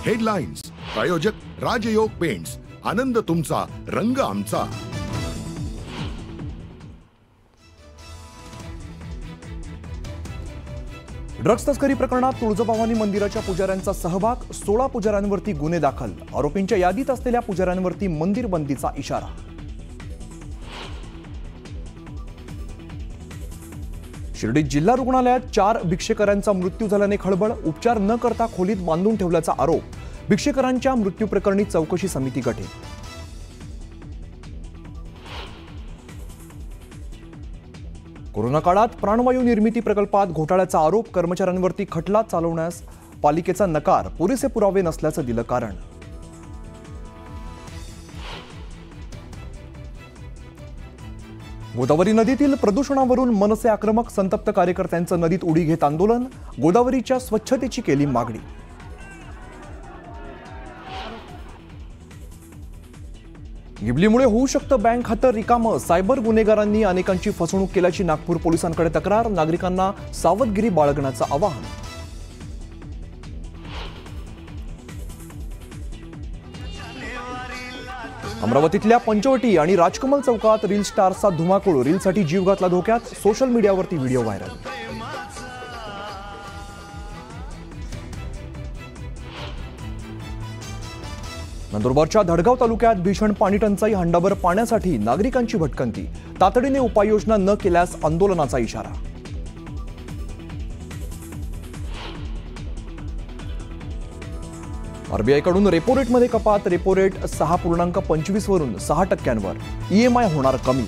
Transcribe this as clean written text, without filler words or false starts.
Headlines प्रायोजक राजयोग paints, आनंद तुमचा, रंग आमचा। ड्रग्स तस्करी प्रकरणात तुळजाभवानी मंदिराच्या पुजाऱ्यांचा सहभाग, 16 पुजाऱ्यांवरती गुन्हे दाखल, आरोपींच्या यादीत असलेल्या पुजाऱ्यांवरती मंदिर बंदीचा इशारा। शिर्डीत जिल्हा रुग्णालयात 4 भिक्षेकरांचा मृत्यू झाल्याने खळबळ, उपचार न करता खोलीत बांधून ठेवल्याचा आरोप, भिक्षेकरांच्या मृत्यू प्रकरणी चौकशी समिती गठीत। कोरोना काळात प्राणवायू निर्मिती प्रकल्पात घोटाळ्याचा आरोप, कर्मचाऱ्यांवरती खटला चालवण्यास पालिकेचा नकार, पुरेसे पुरावे नसल्याचं दिलं कारण। गोदावरी नदीतील प्रदूषणावरून मनसे आक्रमक, संतप्त कार्यकर्त्यांचं नदीत उडी घेत आंदोलन, गोदावरीच्या स्वच्छतेची केली मागणी। गिबलीमुळे होऊ शकतं बँक खातं रिकामं, सायबर गुन्हेगारांनी अनेकांची फसवणूक केल्याची नागपूर पोलिसांकडे तक्रार, नागरिकांना सावधगिरी बाळगण्याचं आवाहन। अमरावतीतल्या पंचवटी आणि राजकमल चौकात रील स्टारचा धुमाकूळ, रीलसाठी जीव घातला धोक्यात, सोशल मीडियावरती व्हिडिओ व्हायरल। नंदुरबारच्या धडगाव तालुक्यात भीषण पाणी टंचाई, हंडाभर पाण्यासाठी नागरिकांची भटकंती, तातडीने उपाययोजना न केल्यास आंदोलनाचा इशारा। आरबीआयकडून रेपो रेटमध्ये कपात, रेपो रेट 6.25 वरून 6% ईएमआय होणार कमी।